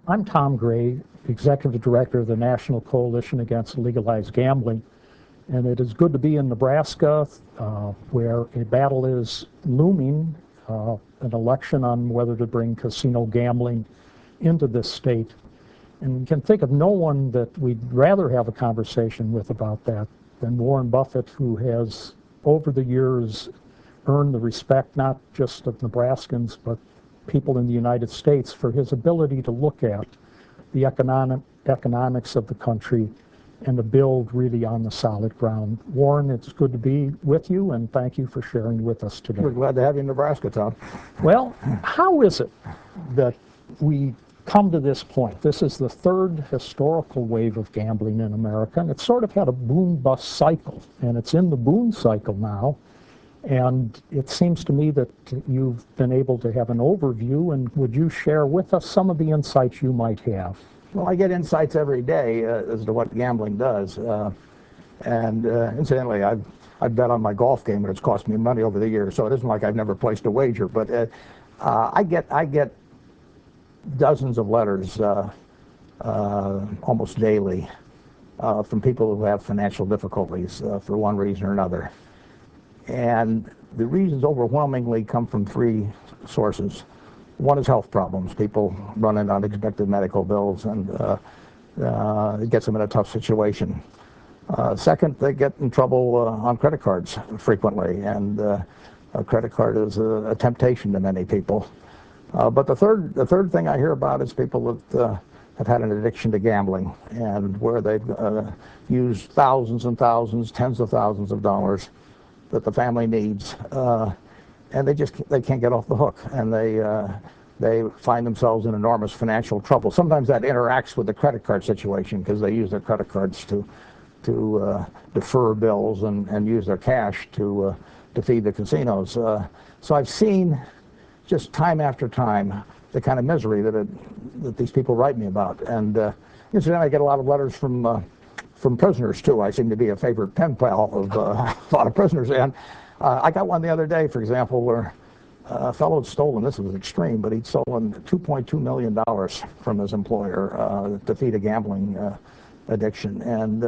I'm Tom Gray, Executive Director of the National Coalition Against Legalized Gambling, and it is good to be in Nebraska, where a battle is looming, an election on whether to bring casino gambling into this state. And we can think of no one that we'd rather have a conversation with about that than Warren Buffett, who has, over the years, earned the respect not just of Nebraskans, but people in the United States for his ability to look at the economics of the country and to build really on the solid ground. Warren, it's good to be with you, and thank you for sharing with us today. We're glad to have you in Nebraska, Tom. Well, how is it that we come to this point? This is the third historical wave of gambling in America, and it's sort of had a boom-bust cycle, and it's in the boom cycle now. And it seems to me that you've been able to have an overview, and would you share with us some of the insights you might have? Well, I get insights every day as to what gambling does. Incidentally, I've bet on my golf game, and it's cost me money over the years, so it isn't like I've never placed a wager. But I get dozens of letters almost daily from people who have financial difficulties for one reason or another. And the reasons overwhelmingly come from three sources. One is health problems. People run into unexpected medical bills, and it gets them in a tough situation. Second, they get in trouble on credit cards frequently, and a credit card is a temptation to many people. But the third thing I hear about is people that have had an addiction to gambling, and where they've used thousands and thousands, tens of thousands of dollars that the family needs, and they can't get off the hook, and they find themselves in enormous financial trouble. Sometimes that interacts with the credit card situation because they use their credit cards to defer bills and use their cash to feed the casinos. So I've seen just time after time the kind of misery that these people write me about. And incidentally, I get a lot of letters from prisoners, too. I seem to be a favorite pen pal of a lot of prisoners. And I got one the other day, for example, where a fellow had stolen, this was extreme, but he'd stolen $2.2 million from his employer to feed a gambling addiction. And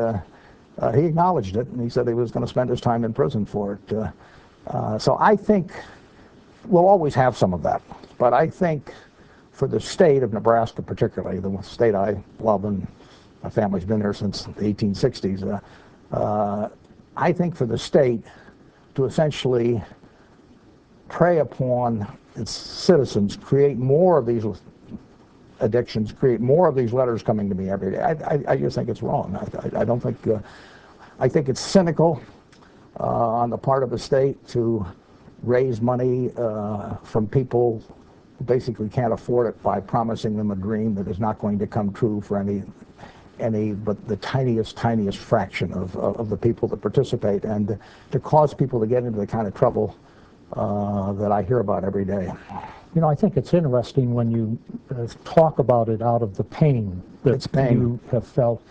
he acknowledged it, and he said he was going to spend his time in prison for it. So I think we'll always have some of that. But I think for the state of Nebraska particularly, the state I love, and my family's been there since the 1860s. I think for the state to essentially prey upon its citizens, create more of these addictions, create more of these letters coming to me every day, I just think it's wrong. I don't think, I think it's cynical on the part of the state to raise money from people who basically can't afford it by promising them a dream that is not going to come true for any but the tiniest fraction of the people that participate, and to cause people to get into the kind of trouble that I hear about every day. You know, I think it's interesting when you talk about it out of the pain that you have felt,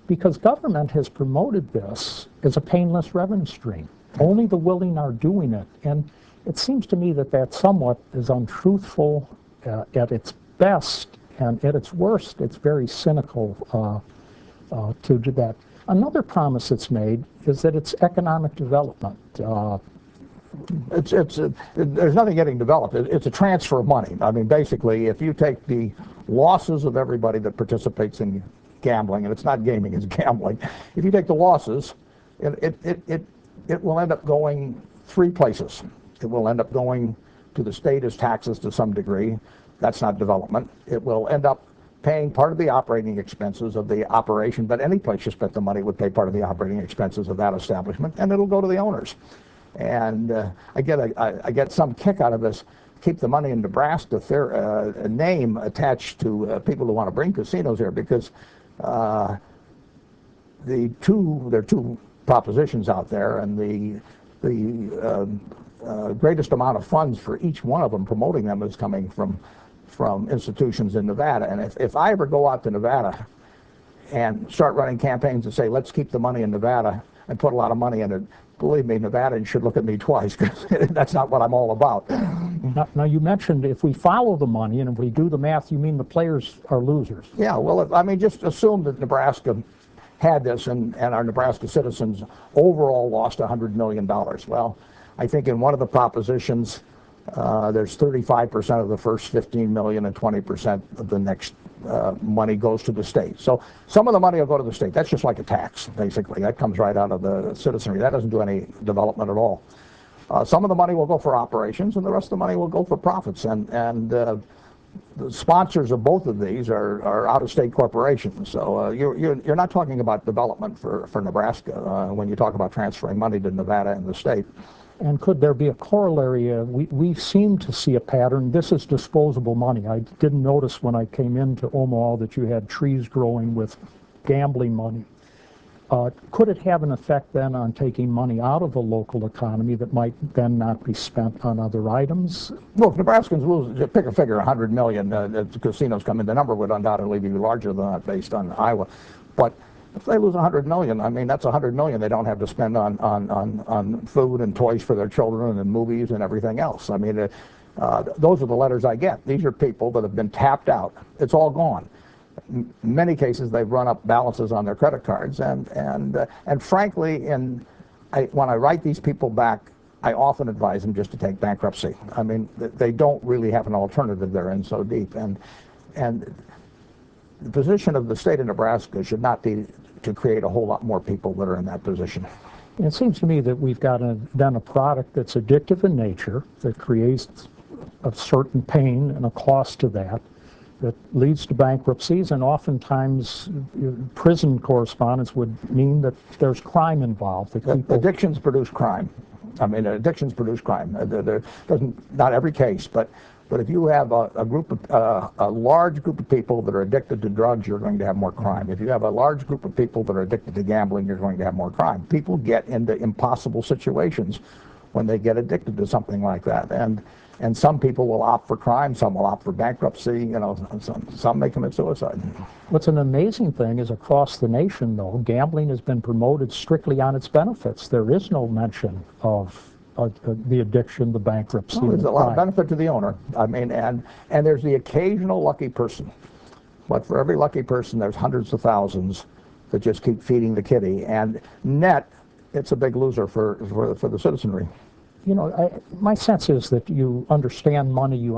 because government has promoted this as a painless revenue stream. Only the willing are doing it, and it seems to me that that somewhat is untruthful at its best, and at its worst, it's very cynical to do that. Another promise it's made is that it's economic development. There's nothing getting developed. It's a transfer of money. I mean, basically, if you take the losses of everybody that participates in gambling, and it's not gaming, it's gambling. If you take the losses, it will end up going three places. It will end up going to the state as taxes to some degree. That's not development. It will end up paying part of the operating expenses of the operation, but any place you spent the money would pay part of the operating expenses of that establishment, and it'll go to the owners. And I get some kick out of this. Keep the money in Nebraska, a name attached to people who want to bring casinos here, because there are two propositions out there, and the greatest amount of funds for each one of them promoting them is coming from institutions in Nevada. And if I ever go out to Nevada and start running campaigns and say, let's keep the money in Nevada and put a lot of money in it, believe me, Nevadans should look at me twice, because that's not what I'm all about. Now, you mentioned if we follow the money and if we do the math, you mean the players are losers. Yeah, well, I mean, just assume that Nebraska had this and our Nebraska citizens overall lost $100 million. Well, I think in one of the propositions, there's 35% of the first 15 million and 20% of the next money goes to the state. So some of the money will go to the state. That's just like a tax, basically. That comes right out of the citizenry. That doesn't do any development at all. Some of the money will go for operations, and the rest of the money will go for profits. And the sponsors of both of these are out-of-state corporations. So you're not talking about development for Nebraska when you talk about transferring money to Nevada and the state. And could there be a corollary? We seem to see a pattern. This is disposable money. I didn't notice when I came into Omaha that you had trees growing with gambling money. Could it have an effect then on taking money out of the local economy that might then not be spent on other items? Well, if Nebraskans lose, just pick a figure, 100 million, the casinos come in, the number would undoubtedly be larger than that based on Iowa. But if they lose 100 million, I mean, that's 100 million they don't have to spend on food and toys for their children and movies and everything else. I mean, those are the letters I get. These are people that have been tapped out. It's all gone. In many cases, they've run up balances on their credit cards, and frankly, when I write these people back, I often advise them just to take bankruptcy. I mean, they don't really have an alternative. They're in so deep, and the position of the state of Nebraska should not be to create a whole lot more people that are in that position. It seems to me that we've got then a product that's addictive in nature, that creates a certain pain and a cost to that leads to bankruptcies, and oftentimes prison correspondence would mean that there's crime involved. Addictions produce crime. I mean, addictions produce crime. Not every case, but if you have a large group of people that are addicted to drugs, you're going to have more crime. If you have a large group of people that are addicted to gambling, you're going to have more crime. People get into impossible situations when they get addicted to something like that, and some people will opt for crime, some will opt for bankruptcy, you know, some may commit suicide. What's an amazing thing is across the nation, though, gambling has been promoted strictly on its benefits. There is no mention of the addiction, the bankruptcy. Well, there's a lot of benefit to the owner. I mean, and there's the occasional lucky person. But for every lucky person, there's hundreds of thousands that just keep feeding the kitty. And net, it's a big loser for the citizenry. You know, my sense is that you understand money, you